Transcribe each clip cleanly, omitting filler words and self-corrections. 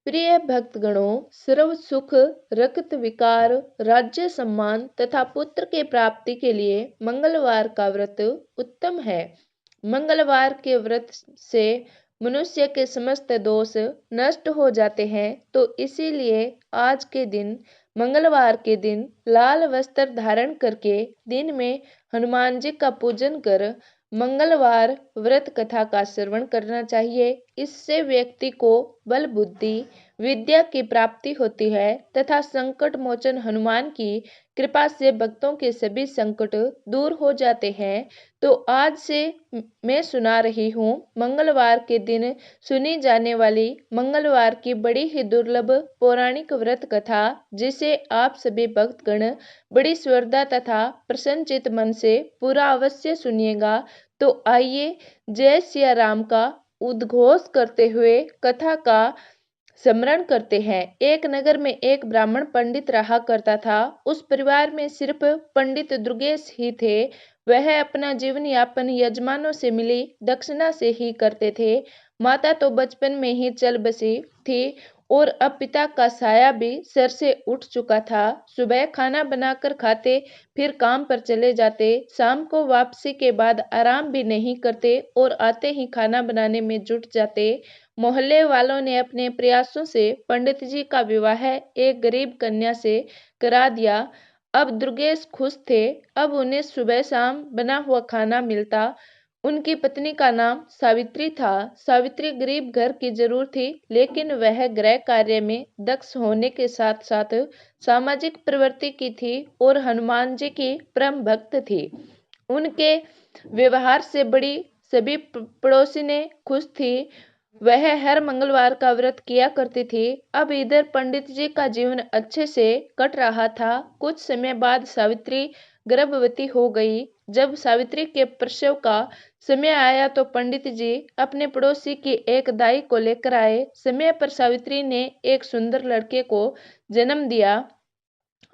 प्रिय भक्तगणों, सर्व सुख, रक्त विकार, राज्य सम्मान तथा पुत्र के प्राप्ति के लिए मंगलवार का व्रत उत्तम है। मंगलवार के व्रत से मनुष्य के समस्त दोष नष्ट हो जाते हैं, तो इसीलिए आज के दिन, मंगलवार के दिन लाल वस्त्र धारण करके दिन में हनुमान जी का पूजन कर मंगलवार व्रत कथा का श्रवण करना चाहिए। इससे व्यक्ति को बल बुद्धि विद्या की प्राप्ति होती है तथा संकट मोचन हनुमान की कृपा से भक्तों के सभी संकट दूर हो जाते हैं। तो आज से मैं सुना रही हूँ मंगलवार के दिन सुनी जाने वाली मंगलवार की बड़ी ही दुर्लभ पौराणिक व्रत कथा, जिसे आप सभी भक्तगण बड़ी श्रद्धा तथा प्रसन्नचित मन से पूरा अवश्य सुनिएगा। तो आइए जय सिया राम का उद्घोष करते हुए कथा का स्मरण करते हैं। एक नगर में एक ब्राह्मण पंडित रहा करता था। उस परिवार में सिर्फ पंडित दुर्गेश ही थे। वह अपना जीवन यापन यजमानों से मिली दक्षिणा से ही करते थे। माता तो बचपन में ही चल बसी थी और अब पिता का साया भी सर से उठ चुका था। सुबह खाना बनाकर खाते, फिर काम पर चले जाते। शाम को वापसी के बाद आराम भी नहीं करते और आते ही खाना बनाने में जुट जाते। मोहल्ले वालों ने अपने प्रयासों से पंडित जी का विवाह एक गरीब कन्या से करा दिया। अब दुर्गेश खुश थे। अब उन्हें सुबह शाम बना हुआ खाना मिलता। उनकी पत्नी का नाम सावित्री था। सावित्री गरीब घर की जरूर थी, लेकिन वह गृह कार्य में दक्ष होने के साथ साथ सामाजिक प्रवृत्ति की थी और हनुमान जी की परम भक्त थी। उनके व्यवहार से बड़ी सभी पड़ोसी ने खुश थी। वह हर मंगलवार का व्रत किया करती थी। अब इधर पंडित जी का जीवन अच्छे से कट रहा था। कुछ समय बाद सावित्री गर्भवती हो गई। जब सावित्री के प्रसव का समय आया तो पंडित जी अपने पड़ोसी की एक दाई को लेकर आए। समय पर सावित्री ने एक सुंदर लड़के को जन्म दिया।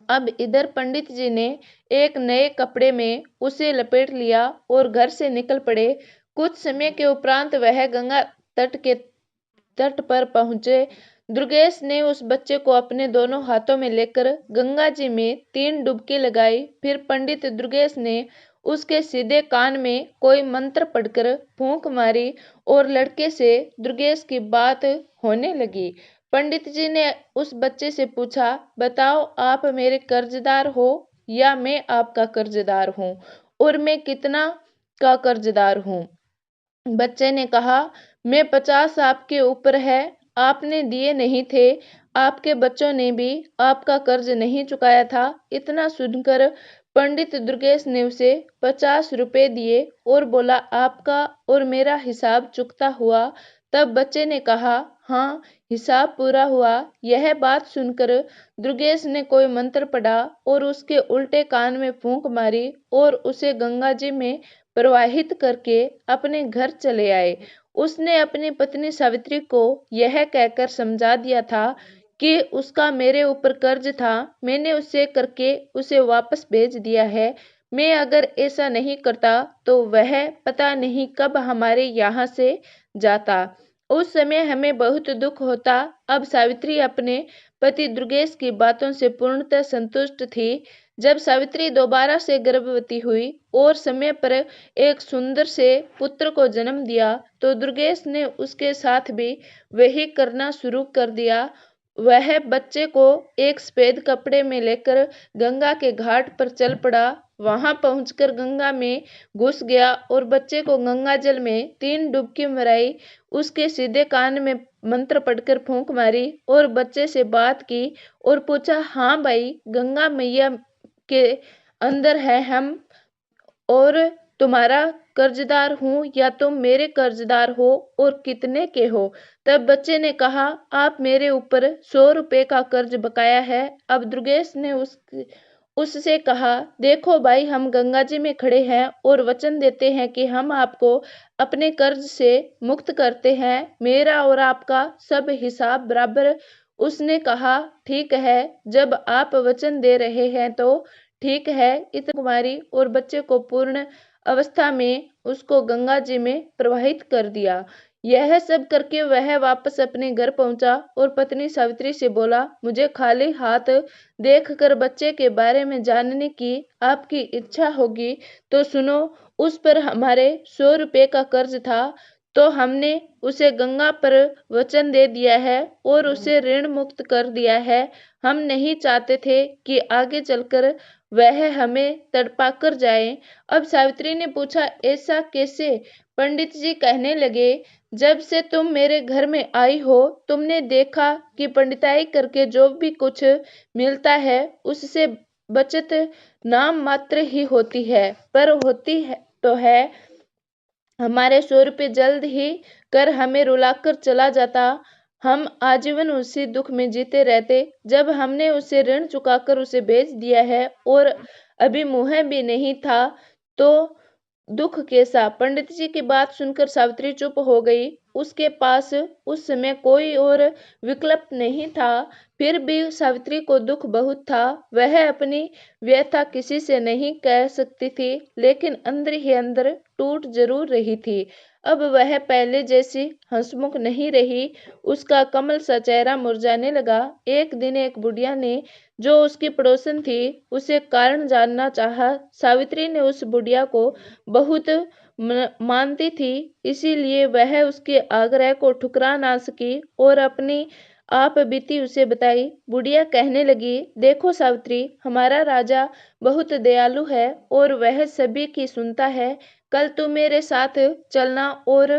अब इधर पंडित जी ने एक नए कपड़े में उसे लपेट लिया और घर से निकल पड़े। कुछ समय के उपरांत वह गंगा तट पर पहुंचे। दुर्गेश ने उस बच्चे को अपने दोनों हाथों में लेकर गंगा जी में 3 डुबकी लगाई। फिर पंडित दुर्गेश ने उसके सीधे कान में कोई मंत्र पढ़कर फूंक मारी और लड़के से दुर्गेश की बात होने लगी। पंडित जी ने उस बच्चे से पूछा, बताओ आप मेरे कर्जदार हो या मैं आपका कर्जदार हूँ, और मैं कितना का कर्जदार हूँ। बच्चे ने कहा, मैं 50 आपके ऊपर है, आपने दिए नहीं थे। आपके बच्चों ने भी आपका कर्ज नहीं चुकाया था। इतना सुनकर पंडित दुर्गेश ने उसे 50 रुपए दिए और बोला, आपका और मेरा हिसाब चुकता हुआ। तब बच्चे ने कहा, हाँ, हिसाब पूरा हुआ। यह बात सुनकर दुर्गेश ने कोई मंत्र पढ़ा और उसके उल्टे कान में फूंक मारी और उसे गंगा जी में प्रवाहित करके अपने घर चले आए। उसने अपनी पत्नी सावित्री को यह कहकर समझा दिया था कि उसका मेरे ऊपर कर्ज था, मैंने उसे करके उसे वापस भेज दिया है। मैं अगर ऐसा नहीं करता तो वह पता नहीं कब हमारे यहाँ से जाता। उस समय हमें बहुत दुख होता। अब सावित्री अपने पति दुर्गेश की बातों से पूर्णतः संतुष्ट थी। जब सावित्री दोबारा से गर्भवती हुई और समय पर एक सुंदर से पुत्र को जन्म दिया, तो दुर्गेश ने उसके साथ भी वही करना शुरू कर दिया। वह बच्चे को एक सफेद कपड़े में लेकर गंगा के घाट पर चल पड़ा। वहां पहुंचकर गंगा में घुस गया और बच्चे को गंगा जल में 3 डुबकी मराई। उसके सीधे कान में मंत्र पढ़कर फूंक मारी और बच्चे से बात की और पूछा, हाँ भाई, गंगा मैया के अंदर है हम और तुम्हारा कर्जदार हूँ या तुम मेरे कर्जदार हो और कितने के हो। तब बच्चे ने कहा, आप मेरे ऊपर 100 रुपए का कर्ज बकाया है। अब दुर्गेश ने उससे कहा, देखो भाई, हम गंगा जी में खड़े हैं और वचन देते हैं कि हम आपको अपने कर्ज से मुक्त करते हैं। मेरा और आपका सब हिसाब बराबर। उसने कहा, ठीक है, जब आप वचन दे रहे हैं तो ठीक है। इतना कुमारी और बच्चे को पूर्ण अवस्था में उसको गंगा जी में प्रवाहित कर दिया। यह सब करके वह वापस अपने घर पहुंचा और पत्नी सावित्री से बोला, मुझे खाली हाथ देखकर बच्चे के बारे में जानने की आपकी इच्छा होगी तो सुनो। उस पर हमारे 100 रुपये का कर्ज था, तो हमने उसे गंगा पर वचन दे दिया है और उसे ऋण मुक्त कर दिया है। हम नहीं चाहते थे कि आगे चलकर वह हमें तड़पा कर जाए। अब सावित्री ने पूछा, ऐसा कैसे? पंडित जी कहने लगे, जब से तुम मेरे घर में आई हो तुमने देखा कि पंडिताई करके जो भी कुछ मिलता है उससे बचत नाम मात्र ही होती है, पर होती है तो है। हमारे 100 रुपये जल्द ही कर हमें रुलाकर चला जाता। हम आजीवन उसी दुख में जीते रहते। जब हमने उसे ऋण चुकाकर उसे बेच दिया है और अभी मुँह भी नहीं था तो दुख कैसा। पंडित जी की बात सुनकर सावित्री चुप हो गई। उसके पास उस समय कोई और विकल्प नहीं था। फिर भी सावित्री को दुख बहुत था। वह अपनी व्यथा किसी से नहीं कह सकती थी, लेकिन अंदर ही अंदर टूट जरूर रही थी। अब वह पहले जैसी हंसमुख नहीं रही। उसका कमल सा चेहरा मुरझाने लगा। एक दिन एक बुढ़िया ने, जो उसकी पड़ोसन थी, उसे कारण जानना चाहा। सावित्री ने उस बुढ़िया को बहुत मानती थी, इसीलिए वह उसके आग्रह को ठुकरा ना सकी और अपनी आप बीती उसे बताई। बुढ़िया कहने लगी, देखो सावित्री, हमारा राजा बहुत दयालु है और वह सभी की सुनता है। कल तू मेरे साथ चलना और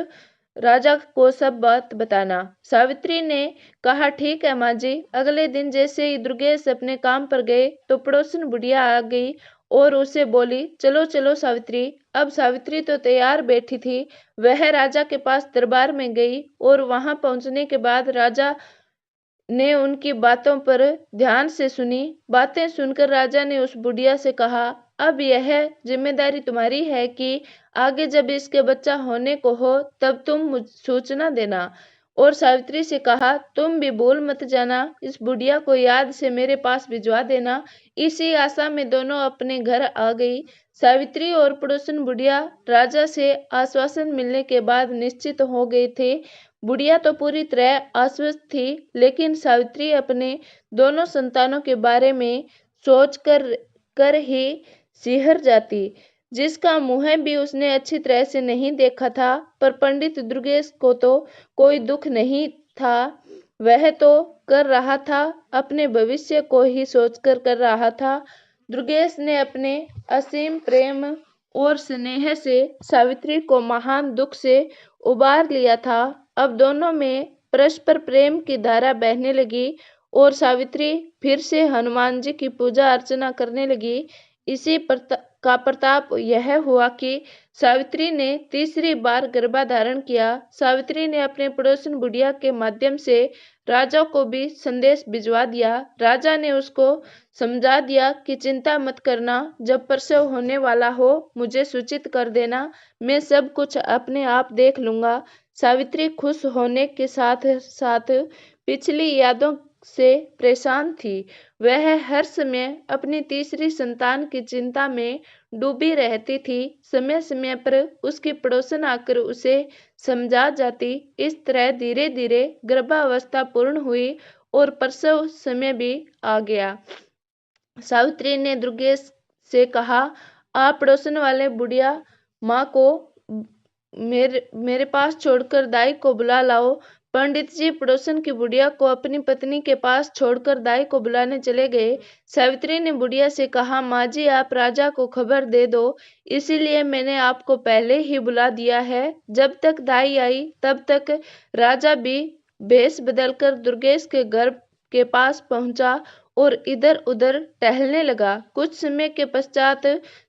राजा को सब बात बताना। सावित्री ने कहा, ठीक है माँ जी। अगले दिन जैसे ही दुर्गेश अपने काम पर गए तो पड़ोसन बुढ़िया आ गई और उसे बोली, चलो चलो सावित्री। अब सावित्री तो तैयार बैठी थी। वह राजा के पास दरबार में गई और वहां पहुंचने के बाद राजा ने उनकी बातों पर ध्यान से सुनी। बातें सुनकर राजा ने उस बुढ़िया से कहा, अब यह जिम्मेदारी तुम्हारी है कि आगे जब इसके बच्चा होने को हो तब तुम मुझ सूचना देना। और सावित्री से कहा, तुम भी भूल मत जाना, इस बुढ़िया को याद से मेरे पास भिजवा देना। इसी आशा में दोनों अपने घर आ गई। सावित्री और पड़ोसन बुढ़िया राजा से आश्वासन मिलने के बाद निश्चित हो गए थे। बुढ़िया तो पूरी तरह आश्वस्त थी, लेकिन सावित्री अपने दोनों संतानों के बारे में सोच कर ही सिहर जाती, जिसका मुँह भी उसने अच्छी तरह से नहीं देखा था। पर पंडित दुर्गेश को तो कोई दुख नहीं था। वह तो कर रहा था, अपने भविष्य को ही सोचकर कर रहा था। दुर्गेश ने अपने असीम प्रेम और स्नेह से सावित्री को महान दुख से उबार लिया था। अब दोनों में परस्पर प्रेम की धारा बहने लगी और सावित्री फिर से हनुमान जी की पूजा अर्चना करने लगी। इसी का प्रताप यह हुआ कि सावित्री ने तीसरी बार गर्भाधारण किया। सावित्री ने अपने पड़ोसन बुढ़िया के माध्यम से राजा को भी संदेश भिजवा दिया। राजा ने उसको समझा दिया कि चिंता मत करना, जब प्रसव होने वाला हो मुझे सूचित कर देना, मैं सब कुछ अपने आप देख लूंगा। सावित्री खुश होने के साथ साथ पिछली यादों से परेशान थी। वह हर समय अपनी तीसरी संतान की चिंता में डूबी रहती थी। समय समय पर उसकी पड़ोसन आकर उसे समझा जाती। इस तरह धीरे धीरे गर्भावस्था पूर्ण हुई और प्रसव समय भी आ गया। सावित्री ने दुर्गेश से कहा, आप पड़ोसन वाले बुढ़िया माँ को मेरे पास छोड़कर दाई को बुला लाओ। पंडित जी पड़ोसन की बुढ़िया को अपनी पत्नी के पास छोड़कर दाई को बुलाने चले गए। सावित्री ने बुढ़िया से कहा, माँ जी, आप राजा को खबर दे दो, इसीलिए मैंने आपको पहले ही बुला दिया है। जब तक दाई आई तब तक राजा भी भेष बदलकर दुर्गेश के घर के पास पहुंचा और इधर उधर टहलने लगा। कुछ समय के पश्चात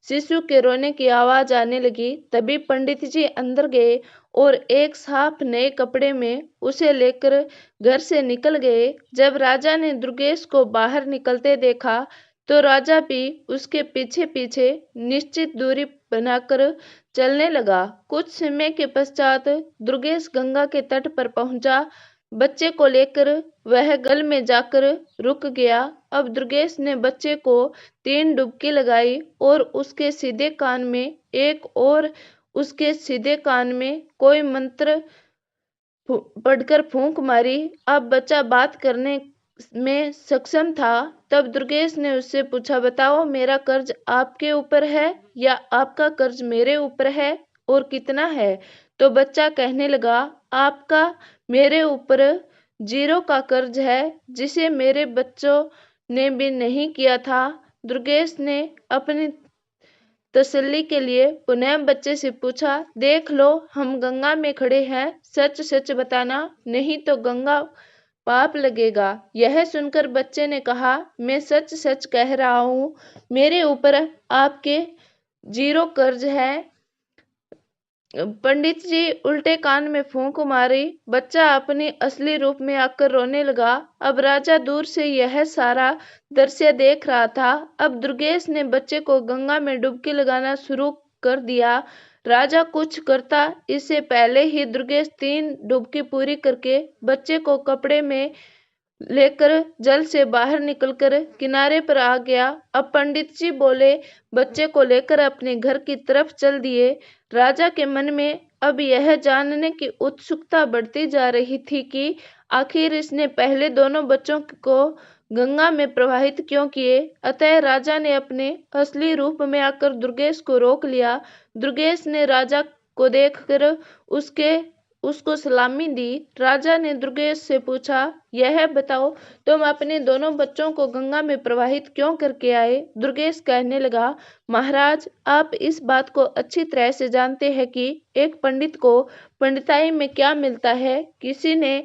शिशु के रोने की आवाज आने लगी। तभी पंडित जी अंदर गए और एक साफ नए कपड़े में उसे लेकर घर से निकल गए। जब राजा ने दुर्गेश को बाहर निकलते देखा तो राजा भी उसके पीछे पीछे निश्चित दूरी बनाकर चलने लगा। कुछ समय के पश्चात दुर्गेश गंगा के तट पर पहुंचा। बच्चे को लेकर वह गल में जाकर रुक गया। अब दुर्गेश ने बच्चे को 3 डुबकी लगाई और उसके सीधे कान में एक और उसके सीधे कान में कोई मंत्र पढ़कर फूंक मारी। अब बच्चा बात करने में सक्षम था। तब दुर्गेश ने उससे पूछा, बताओ, मेरा कर्ज आपके ऊपर है या आपका कर्ज मेरे ऊपर है, और कितना है? तो बच्चा कहने लगा, आपका मेरे ऊपर 0 का कर्ज है, जिसे मेरे बच्चों ने भी नहीं किया था। दुर्गेश ने अपनी तसल्ली के लिए पुनः बच्चे से पूछा, देख लो, हम गंगा में खड़े हैं, सच सच बताना, नहीं तो गंगा पाप लगेगा। यह सुनकर बच्चे ने कहा, मैं सच सच कह रहा हूँ, मेरे ऊपर आपके 0 कर्ज है। पंडित जी उल्टे कान में फूंक मारी। बच्चा अपने असली रूप में आकर रोने लगा। अब राजा दूर से यह सारा दृश्य देख रहा था। अब दुर्गेश ने बच्चे को गंगा में डुबकी लगाना शुरू कर दिया। राजा कुछ करता इससे पहले ही दुर्गेश 3 डुबकी पूरी करके बच्चे को कपड़े में लेकर जल से बाहर निकलकर किनारे पर आ गया। अब पंडित जी बोले, बच्चे को लेकर अपने घर की तरफ चल दिए। राजा के मन में अब यह जानने की उत्सुकता बढ़ती जा रही थी कि आखिर इसने पहले दोनों बच्चों को गंगा में प्रवाहित क्यों किए। अतः राजा ने अपने असली रूप में आकर दुर्गेश को रोक लिया। दुर्गेश ने राजा को देखकर उसको सलामी दी। राजा ने दुर्गेश से पूछा, यह बताओ, तुम अपने दोनों बच्चों को गंगा में प्रवाहित क्यों करके आए? दुर्गेश कहने लगा, महाराज, आप इस बात को अच्छी तरह से जानते हैं कि एक पंडित को पंडिताई में क्या मिलता है। किसी ने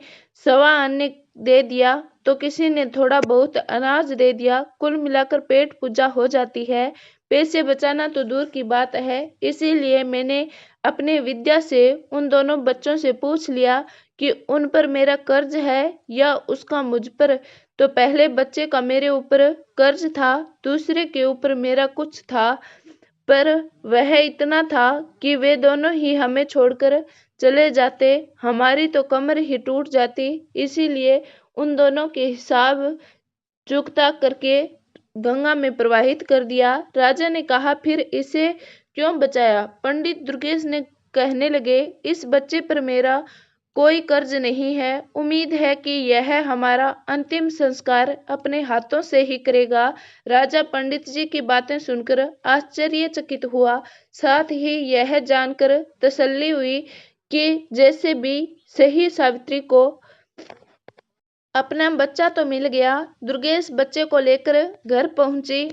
1.25 आने दे दिया तो किसी ने थोड़ा बहुत अनाज दे दिया, कुल मिलाकर पेट पूजा हो जाती है। पैसे बचाना तो दूर की बात है। इसीलिए मैंने अपने विद्या से उन दोनों बच्चों से पूछ लिया कि उन पर मेरा कर्ज है या उसका मुझ पर। तो पहले बच्चे का मेरे ऊपर कर्ज था, दूसरे के ऊपर मेरा कुछ था, पर वह इतना था कि वे दोनों ही हमें छोड़कर चले जाते, हमारी तो कमर ही टूट जाती। इसीलिए उन दोनों के हिसाब चुकता करके गंगा में प्रवाहित कर दिया। राजा ने कहा, फिर इसे क्यों बचाया? पंडित दुर्गेश ने कहने लगे, इस बच्चे पर मेरा कोई कर्ज नहीं है। उम्मीद है कि यह हमारा अंतिम संस्कार अपने हाथों से ही करेगा। राजा पंडित जी की बातें सुनकर आश्चर्यचकित हुआ। साथ ही यह जानकर तसल्ली हुई कि जैसे भी सही सावित्री को अपना बच्चा तो मिल गया। दुर्गेश बच्चे को लेकर घर पहुंची।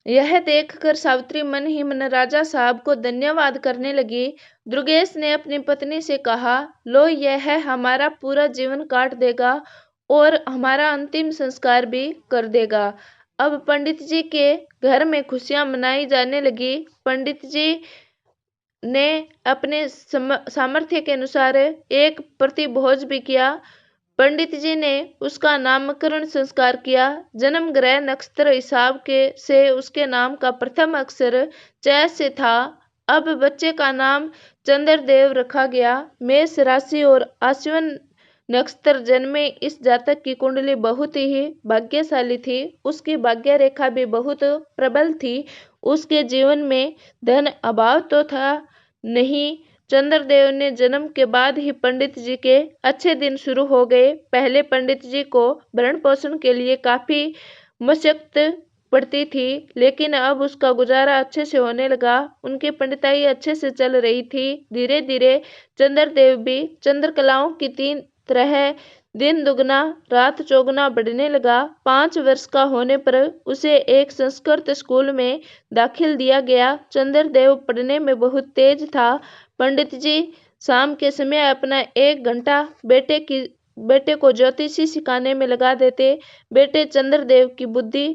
यह देखकर सावित्री मन ही मन राजा साहब को धन्यवाद करने लगी। दुर्गेश ने अपनी पत्नी से कहा, लो, यह हमारा पूरा जीवन काट देगा और हमारा अंतिम संस्कार भी कर देगा। अब पंडित जी के घर में खुशियां मनाई जाने लगी। पंडित जी ने अपने सामर्थ्य के अनुसार एक प्रतिभोज भी किया। पंडित जी ने उसका नामकरण संस्कार किया। जन्म ग्रह नक्षत्र हिसाब के से उसके नाम का प्रथम अक्षर च से था। अब बच्चे का नाम चंद्रदेव रखा गया। मेष राशि और आश्विन नक्षत्र जन्मे इस जातक की कुंडली बहुत ही भाग्यशाली थी। उसकी भाग्य रेखा भी बहुत प्रबल थी। उसके जीवन में धन अभाव तो था नहीं। चंद्रदेव ने जन्म के बाद ही पंडित जी के अच्छे दिन शुरू हो गए। पहले पंडित जी को भरण पोषण के लिए काफी मशक्कत पड़ती थी, लेकिन अब उसका गुजारा अच्छे से होने लगा। उनकी पंडिताई अच्छे से चल रही थी। धीरे धीरे चंद्रदेव भी चंद्रकलाओं की 3 तरह दिन दुगना रात चौगुना बढ़ने लगा। 5 वर्ष का होने पर उसे एक संस्कृत स्कूल में दाखिल दिया गया। चंद्रदेव पढ़ने में बहुत तेज था। पंडित जी शाम के समय अपना 1 घंटा बेटे को ज्योतिषी सिखाने में लगा देते। बेटे चंद्रदेव की बुद्धि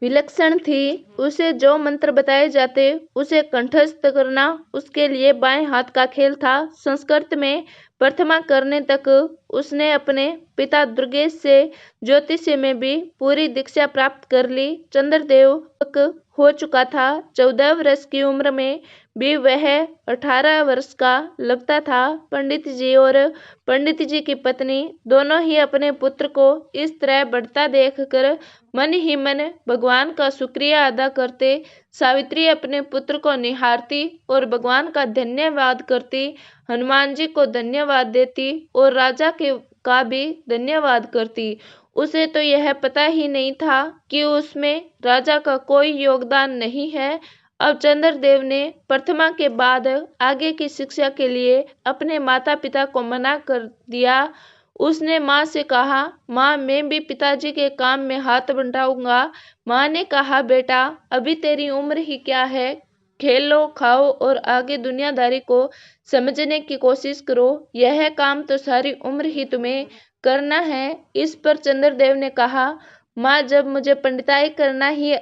विलक्षण थी। उसे जो मंत्र बताए जाते उसे कंठस्थ करना उसके लिए बाएं हाथ का खेल था। संस्कृत में प्रथमा करने तक उसने अपने पिता दुर्गेश से ज्योतिषी में भी पूरी दीक्षा प्राप्त कर ली। चंद्रदेव हो चुका था। 14 वर्ष की उम्र में भी वह 18 वर्ष का लगता था। पंडित जी और पंडित जी की पत्नी दोनों ही अपने पुत्र को इस तरह बढ़ता देखकर मन ही मन भगवान का शुक्रिया अदा करते। सावित्री अपने पुत्र को निहारती और भगवान का धन्यवाद करती, हनुमान जी को धन्यवाद देती और राजा के का भी धन्यवाद करती। उसे तो यह पता ही नहीं था कि उसमें राजा का कोई योगदान नहीं है। अब चंद्रदेव ने प्रथमा के बाद आगे की शिक्षा के लिए अपने माता पिता को मना कर दिया। उसने माँ से कहा, माँ मैं भी पिताजी के काम में हाथ बंटाऊंगा। माँ ने कहा, बेटा अभी तेरी उम्र ही क्या है, खेलो खाओ और आगे दुनियादारी को समझने की कोशिश करो। यह काम तो सारी उम्र ही तुम्हें करना है। इस पर चंद्रदेव ने कहा, माँ जब मुझे पंडिताई करना ही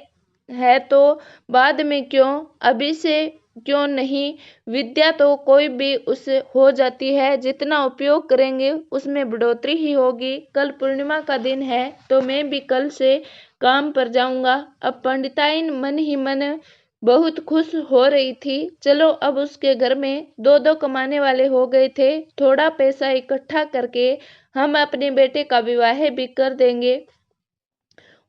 है तो बाद में क्यों, अभी से क्यों नहीं। विद्या तो कोई भी उससे हो जाती है, जितना उपयोग करेंगे उसमें बढ़ोतरी ही होगी। कल पूर्णिमा का दिन है तो मैं भी कल से काम पर जाऊंगा। अब पंडिताई मन ही मन बहुत खुश हो रही थी। चलो अब उसके घर में दो दो कमाने वाले हो गए थे। थोड़ा पैसा इकट्ठा करके हम अपने बेटे का विवाह भी कर देंगे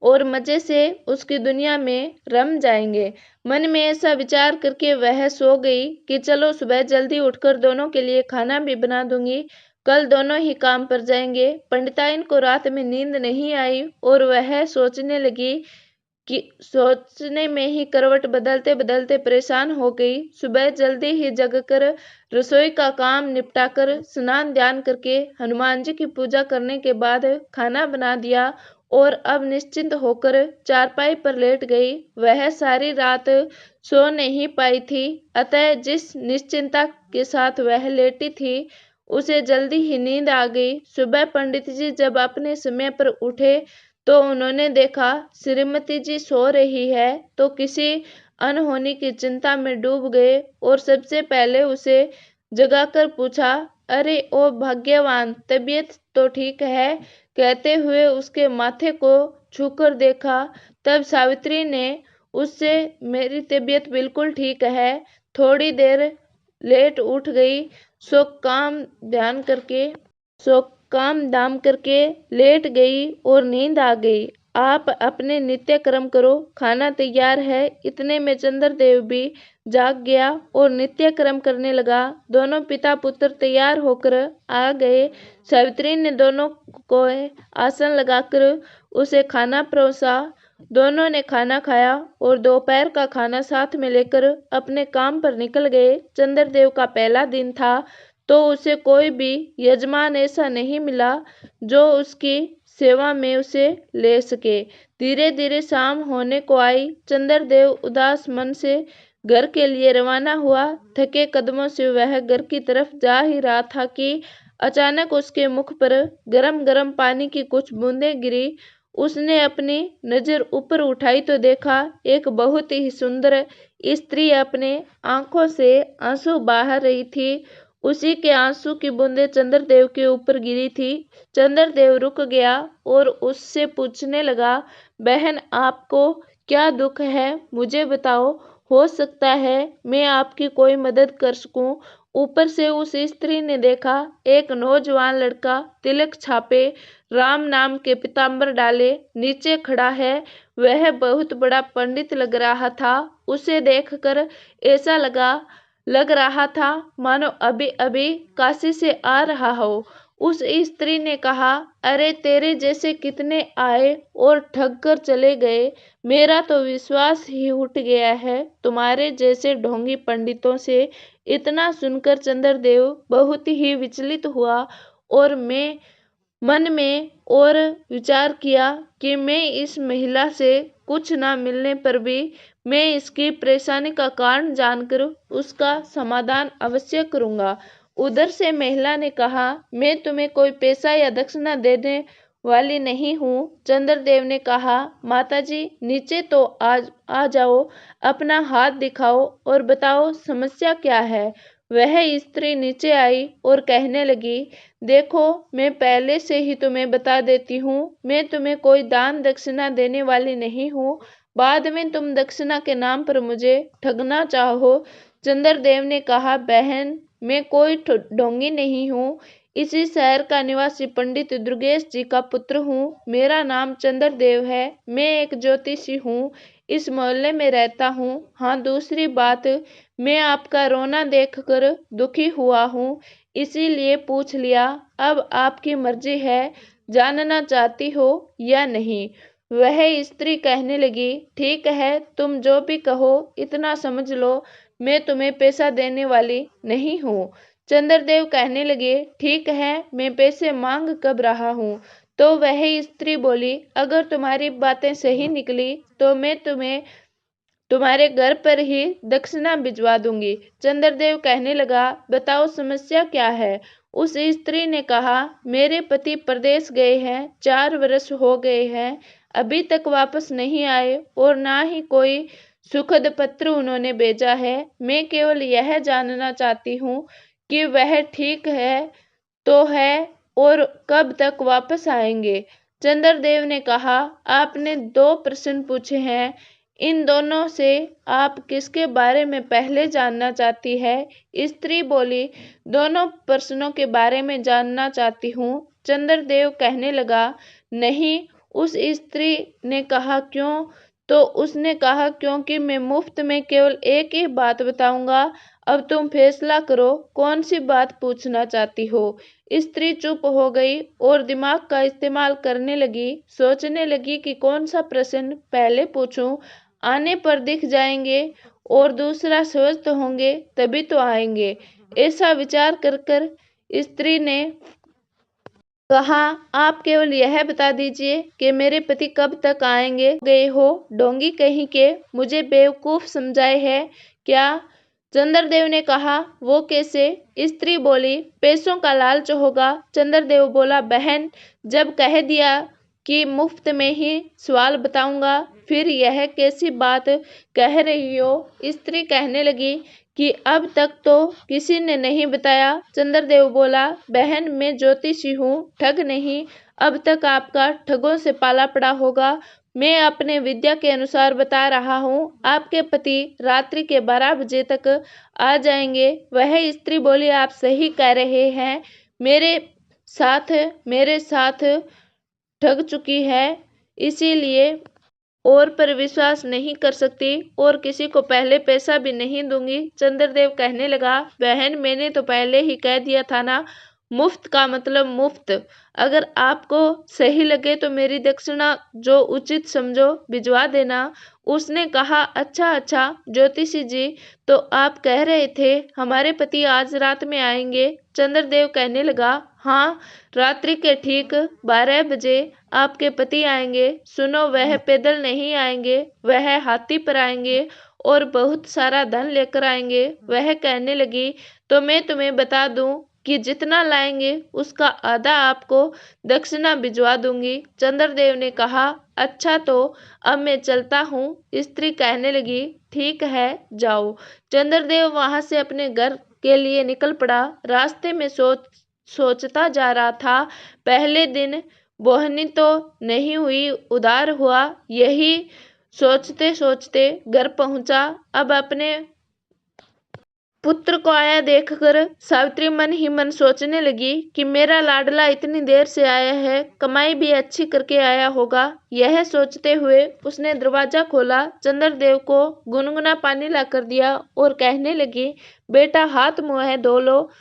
और मजे से उसकी दुनिया में रम जाएंगे। मन में ऐसा विचार करके वह सो गई कि चलो सुबह जल्दी उठकर दोनों के लिए खाना भी बना दूंगी, कल दोनों ही काम पर जाएंगे। पंडिताइन को रात में नींद नहीं आई और वह सोचने लगी कि सोचने में ही करवट बदलते बदलते परेशान हो गई। सुबह जल्दी ही जगकर रसोई का काम निपटाकर स्नान ध्यान करके हनुमान जी की पूजा करने के बाद खाना बना दिया और अब निश्चिंत होकर चारपाई पर लेट गई। वह सारी रात सो नहीं पाई थी, अतः जिस निश्चिंता के साथ वह लेटी थी उसे जल्दी ही नींद आ गई। सुबह पंडित जी जब अपने समय पर उठे तो उन्होंने देखा श्रीमती जी सो रही है तो किसी अनहोनी की चिंता में डूब गए और सबसे पहले उसे जगाकर पूछा, अरे ओ भाग्यवान, तबीयत तो ठीक है। कहते हुए उसके माथे को छूकर देखा। तब सावित्री ने उससे, मेरी तबीयत बिल्कुल ठीक है, थोड़ी देर लेट उठ गई, सो काम दाम करके लेट गई और नींद आ गई। आप अपने नित्य कर्म करो, खाना तैयार है। इतने में चंद्रदेव भी जाग गया और नित्य कर्म करने लगा। दोनों पिता पुत्र तैयार होकर आ गए। सावित्री ने दोनों को आसन लगाकर उसे खाना परोसा। दोनों ने खाना खाया और दोपहर का खाना साथ में लेकर अपने काम पर निकल गए। चंद्रदेव का पहला दिन था तो उसे कोई भी यजमान ऐसा नहीं मिला जो उसकी सेवा में उसे ले सके। धीरे धीरे शाम होने को आई। चंद्रदेव उदास मन से घर के लिए रवाना हुआ। थके कदमों से वह घर की तरफ जा ही रहा था कि अचानक उसके मुख पर गरम गरम पानी की कुछ बूंदें गिरी। उसने अपनी नजर ऊपर उठाई तो देखा एक बहुत ही सुंदर स्त्री अपने आंखों से आंसू बहा रही थी। उसी के आंसू की बूंदें चंद्रदेव के ऊपर गिरी थी। चंद्रदेव रुक गया और उससे पूछने लगा, बहन आपको क्या दुख है, मुझे बताओ, हो सकता है मैं आपकी कोई मदद कर सकूं। ऊपर से उस स्त्री ने देखा एक नौजवान लड़का तिलक छापे, राम नाम के पीताम्बर डाले नीचे खड़ा है। वह बहुत बड़ा पंडित लग रहा था। उसे देखकर ऐसा लग रहा था मानो अभी अभी काशी से आ रहा हो। उस स्त्री ने कहा, अरे तेरे जैसे कितने आए और ठग कर चले गए, मेरा तो विश्वास ही उठ गया है तुम्हारे जैसे ढोंगी पंडितों से। इतना सुनकर चंद्रदेव बहुत ही विचलित हुआ और मन में और विचार किया कि मैं इस महिला से कुछ न मिलने पर भी मैं इसकी परेशानी का कारण जानकर उसका समाधान अवश्य करूंगा। उधर से महिला ने कहा, मैं तुम्हें कोई पैसा या दक्षिणा देने वाली नहीं हूँ। चंद्रदेव ने कहा, माताजी नीचे तो आ जाओ, अपना हाथ दिखाओ और बताओ समस्या क्या है। वह स्त्री नीचे आई और कहने लगी, देखो मैं पहले से ही तुम्हें बता देती हूँ, मैं तुम्हें कोई दान दक्षिणा देने वाली नहीं हूँ। बाद में तुम दक्षिणा के नाम पर मुझे ठगना चाहो चंद्रदेव ने कहा, बहन मैं कोई ढोंगी नहीं हूँ। इसी शहर का निवासी पंडित दुर्गेश जी का पुत्र हूँ। मेरा नाम चंद्रदेव है। मैं एक ज्योतिषी हूँ। इस मोहल्ले में रहता हूँ। हाँ, दूसरी बात, मैं आपका रोना देखकर दुखी हुआ हूँ, इसीलिए पूछ लिया। अब आपकी मर्जी है, जानना चाहती हो या नहीं। वह स्त्री कहने लगी, ठीक है, तुम जो भी कहो, इतना समझ लो, मैं तुम्हें पैसा देने वाली नहीं हूँ। चंद्रदेव कहने लगे, ठीक है, मैं पैसे मांग कब रहा हूँ। तो वह स्त्री बोली, अगर तुम्हारी बातें सही निकली तो मैं तुम्हें तुम्हारे घर पर ही दक्षिणा भिजवा दूंगी। चंद्रदेव कहने लगा, बताओ समस्या क्या है। उस स्त्री ने कहा, मेरे पति प्रदेश गए हैं, 4 वर्ष हो गए हैं, अभी तक वापस नहीं आए और ना ही कोई सुखद पत्र उन्होंने भेजा है। मैं केवल यह जानना चाहती हूँ कि वह ठीक है तो है और कब तक वापस आएंगे। चंद्रदेव ने कहा, आपने 2 प्रश्न पूछे हैं, इन दोनों से आप किसके बारे में पहले जानना चाहती है। स्त्री बोली, दोनों प्रश्नों के बारे में जानना चाहती हूँ। चंद्रदेव कहने लगा, नहीं। उस स्त्री ने कहा, क्यों। तो उसने कहा, क्योंकि मैं मुफ्त में केवल एक ही बात बताऊंगा। अब तुम फैसला करो, कौन सी बात पूछना चाहती हो। स्त्री चुप हो गई और दिमाग का इस्तेमाल करने लगी। सोचने लगी कि कौन सा प्रश्न पहले पूछूं। आने पर दिख जाएंगे और दूसरा स्वस्थ होंगे तभी तो आएंगे। ऐसा विचार कर कर स्त्री ने कहा, आप केवल यह बता दीजिए कि मेरे पति कब तक आएंगे। गए हो डोंगी कहीं के, मुझे बेवकूफ समझाए है क्या। चंद्रदेव ने कहा, वो कैसे। स्त्री बोली, पैसों का लालच होगा। चंद्रदेव बोला, बहन जब कह दिया कि मुफ्त में ही सवाल बताऊंगा, फिर यह कैसी बात कह रही हो। स्त्री कहने लगी कि अब तक तो किसी ने नहीं बताया। चंद्रदेव बोला, बहन मैं ज्योतिषी हूँ, ठग नहीं। अब तक आपका ठगों से पाला पड़ा होगा। मैं अपने विद्या के अनुसार बता रहा हूँ, आपके पति रात्रि के 12 बजे तक आ जाएंगे। वह स्त्री बोली, आप सही कह रहे हैं, मेरे साथ ठग चुकी है, इसीलिए और पर विश्वास नहीं कर सकती और किसी को पहले पैसा भी नहीं दूंगी। चंद्रदेव कहने लगा, बहन मैंने तो पहले ही कह दिया था ना, मुफ्त का मतलब मुफ्त। अगर आपको सही लगे तो मेरी दक्षिणा जो उचित समझो भिजवा देना। उसने कहा, अच्छा ज्योतिषी जी, तो आप कह रहे थे हमारे पति आज रात में आएंगे। चंद्रदेव कहने लगा, हाँ, रात्रि के ठीक 12 बजे आपके पति आएंगे। सुनो, वह पैदल नहीं आएंगे, वह हाथी पर आएंगे और बहुत सारा धन लेकर आएंगे। वह कहने लगी, तो मैं तुम्हें बता दूं कि जितना लाएंगे उसका आधा आपको दक्षिणा भिजवा दूंगी। चंद्रदेव ने कहा, अच्छा तो अब मैं चलता हूँ। स्त्री कहने लगी, ठीक है, जाओ। चंद्रदेव वहां से अपने घर के लिए निकल पड़ा। रास्ते में सोचता जा रहा था, पहले दिन बोहनी तो नहीं हुई, उधार हुआ। यही सोचते सोचते घर पहुंचा। अब अपने पुत्र को आया देखकर सावित्री मन ही मन सोचने लगी कि मेरा लाडला इतनी देर से आया है, कमाई भी अच्छी करके आया होगा। यह सोचते हुए उसने दरवाजा खोला, चंद्रदेव को गुनगुना पानी लाकर दिया और कहने लगी, बेटा हाथ मुंह धो लो,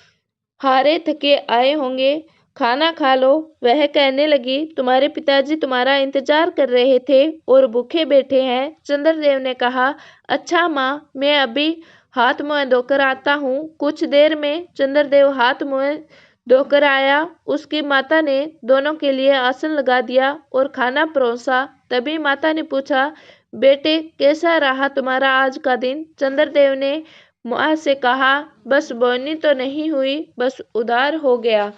हारे थके आए होंगे, खाना खा लो। वह कहने लगी, तुम्हारे पिताजी तुम्हारा इंतजार कर रहे थे और भूखे बैठे हैं। चंद्रदेव ने कहा, अच्छा माँ, मैं अभी हाथ मुंह धोकर आता हूँ। कुछ देर में चंद्रदेव हाथ मुंह धोकर आया। उसकी माता ने दोनों के लिए आसन लगा दिया और खाना परोसा। तभी माता ने पूछा, बेटे कैसा रहा तुम्हारा आज का दिन। चंद्रदेव ने माँ से कहा, बस बोनी तो नहीं हुई, बस उधार हो गया।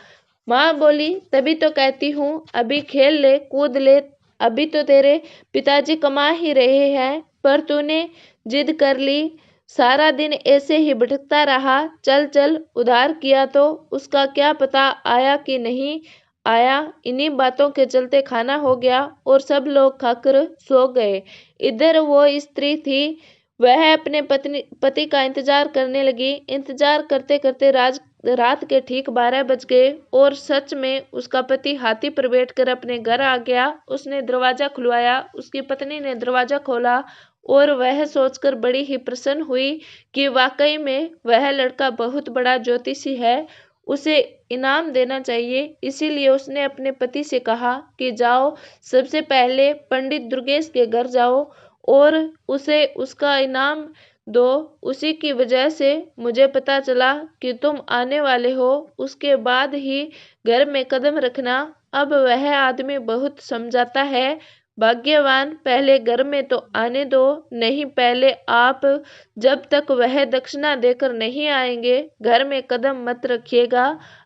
माँ बोली, तभी तो कहती हूँ अभी खेल ले, कूद ले, अभी तो तेरे पिताजी कमा ही रहे हैं, पर तूने जिद कर ली। सारा दिन ऐसे ही भटकता रहा। चल चल, उधार किया तो उसका क्या पता आया कि नहीं आया। इन्हीं बातों के चलते खाना हो गया और सब लोग खाकर सो गए। इधर वो स्त्री थी, वह अपने पति का इंतजार करने लगी। इंतजार करते करते रात के ठीक 12 बज गए और सच में उसका पति हाथी पर बैठकर अपने घर आ गया। उसने दरवाजा खुलवाया। उसकी पत्नी ने दरवाजा खोला और वह सोचकर बड़ी ही प्रसन्न हुई कि वाकई में वह लड़का बहुत बड़ा ज्योतिषी है, उसे इनाम देना चाहिए। इसीलिए उसने अपने पति से कहा कि जाओ, सबसे पहले पंडित दुर्गेश के घर जाओ और उसे उसका इनाम दो। उसी की वजह से मुझे पता चला कि तुम आने वाले हो, उसके बाद ही घर में कदम रखना। अब वह आदमी बहुत समझाता है, भाग्यवान, पहले घर में तो आने दो, नहीं पहले आप जब तक वह दक्षिणा देकर नहीं आएंगे घर में कदम मत रखिएगा।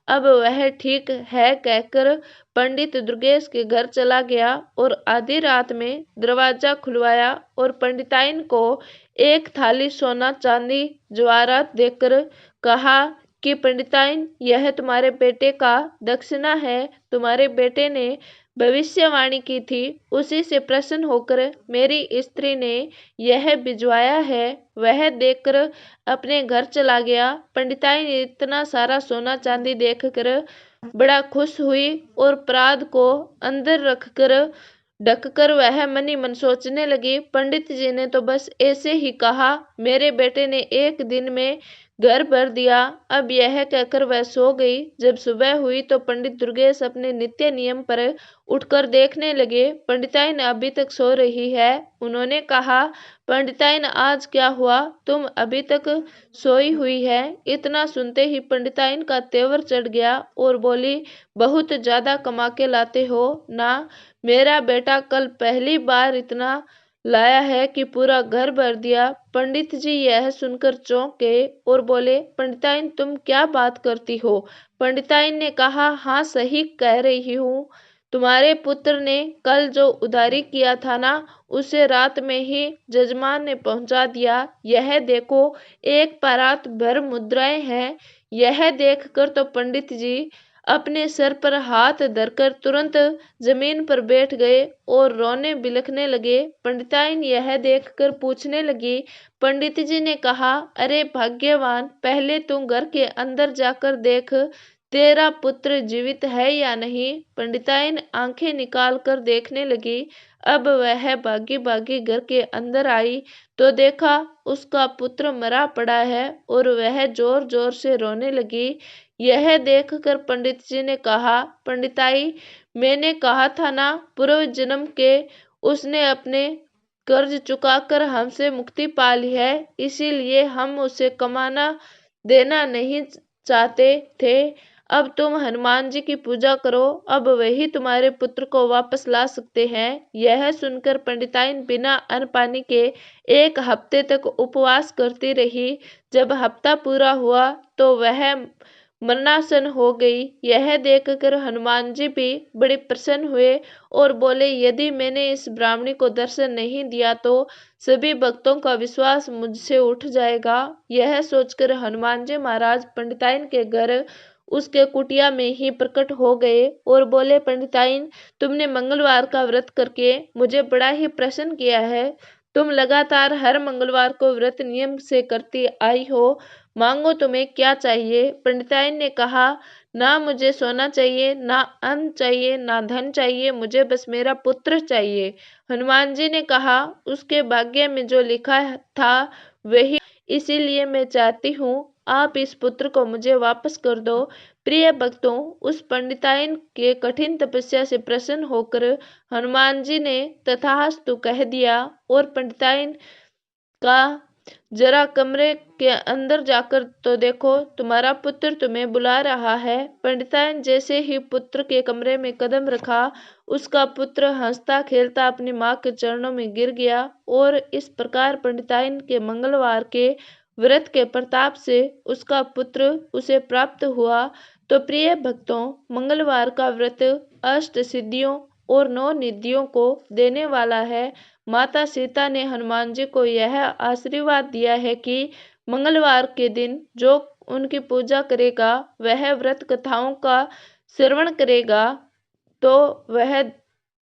अब वह ठीक है कहकर पंडित दुर्गेश के घर चला गया और आधी रात में दरवाजा खुलवाया और पंडिताइन को एक थाली सोना चांदी जवाहरात देकर कहा कि पंडिताइन, यह तुम्हारे बेटे का दक्षिणा है। तुम्हारे बेटे ने भविष्यवाणी की थी, उसी से प्रसन्न होकर मेरी स्त्री ने यह भिजवाया है। वह देखकर अपने घर चला गया। पंडिताइन इतना सारा सोना चांदी देखकर बड़ा खुश हुई और प्रात को अंदर रखकर ढककर वह मन ही मन सोचने लगी, पंडित जी ने तो बस ऐसे ही कहा, मेरे बेटे ने एक दिन में घर भर दिया। अब यह कहकर वह सो गई। जब सुबह हुई तो पंडित दुर्गेश अपने नित्य नियम पर उठकर देखने लगे, पंडिताइन अभी तक सो रही है। उन्होंने कहा, पंडिताइन आज क्या हुआ, तुम अभी तक सोई हुई है। इतना सुनते ही पंडिताइन का तेवर चढ़ गया और बोली, बहुत ज्यादा कमा के लाते हो ना। मेरा बेटा कल पहली बार इतना लाया है कि पूरा घर भर दिया। पंडित जी यह सुनकर चौंक गए और बोले, पंडिताइन तुम क्या बात करती हो। पंडिताइन ने कहा, हाँ सही कह रही हूँ, तुम्हारे पुत्र ने कल जो उधारी किया था ना, उसे रात में ही जजमान ने पहुंचा दिया। यह देखो, एक परात भर मुद्राएं हैं। यह देखकर तो पंडित जी अपने सर पर हाथ धरकर तुरंत जमीन पर बैठ गए और रोने बिलखने लगे। पंडिताइन यह देखकर पूछने लगी। पंडित जी ने कहा, अरे भाग्यवान, पहले तू घर के अंदर जाकर देख, तेरा पुत्र जीवित है या नहीं। पंडिताइन आंखें निकाल कर देखने लगी। अब वह भागी भागी घर के अंदर आई तो देखा उसका पुत्र मरा पड़ा है और वह जोर जोर से रोने लगी। यह देखकर पंडित जी ने कहा, पंडिताई, मैंने कहा था ना, पूर्व जन्म के उसने अपने कर्ज चुकाकर हमसे मुक्ति पा ली है, इसीलिए हम उसे कमाना देना नहीं चाहते थे। अब तुम हनुमान जी की पूजा करो, अब वही तुम्हारे पुत्र को वापस ला सकते हैं। यह सुनकर पंडिताइन बिना अन्न पानी के एक हफ्ते तक उपवास करती रही। जब हफ्ता पूरा हुआ तो वह मरणासन हो गई। यह देखकर हनुमान जी भी बड़े प्रसन्न हुए और बोले, यदि मैंने इस ब्राह्मणी को दर्शन नहीं दिया तो सभी भक्तों का विश्वास मुझसे उठ जाएगा। यह सोचकर हनुमान जी महाराज पंडिताइन के घर उसके कुटिया में ही प्रकट हो गए और बोले, पंडिताइन, तुमने मंगलवार का व्रत करके मुझे बड़ा ही प्रसन्न किया है। तुम लगातार हर मंगलवार को व्रत नियम से करती आई हो, मांगो तुम्हें क्या चाहिए। पंडिताइन ने कहा, ना मुझे सोना चाहिए, ना अन्न चाहिए, ना धन चाहिए, मुझे बस मेरा पुत्र चाहिए। हनुमान जी ने कहा, उसके भाग्य में जो लिखा था वही, इसीलिए मैं चाहती हूँ आप इस पुत्र को मुझे वापस कर दो। प्रिय भक्तों, उस पंडिताइन के कठिन तपस्या से प्रसन्न होकर हनुमान जी ने तथास्तु कह दिया और पंडिताइन का, जरा कमरे के अंदर जाकर तो देखो, तुम्हारा पुत्र तुम्हें बुला रहा है। पंडिताइन जैसे ही पुत्र के कमरे में कदम रखा, उसका पुत्र हंसता खेलता अपनी माँ के चरणों में गिर गया और इस प्रकार पंडिताइन के मंगलवार के व्रत के प्रताप से उसका पुत्र उसे प्राप्त हुआ। तो प्रिय भक्तों, मंगलवार का व्रत अष्ट सिद्धियों और 9 निधियों को देने वाला है। माता सीता ने हनुमान जी को यह आशीर्वाद दिया है कि मंगलवार के दिन जो उनकी पूजा करेगा, वह व्रत कथाओं का श्रवण करेगा तो वह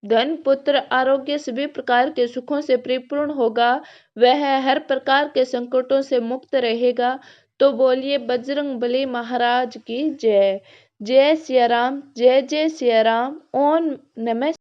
धन पुत्र आरोग्य सभी प्रकार के सुखों से परिपूर्ण होगा, वह हर प्रकार के संकटों से मुक्त रहेगा। तो बोलिए बजरंगबली महाराज की जय। जय सिया राम, जय जय सिया राम। ओम नमः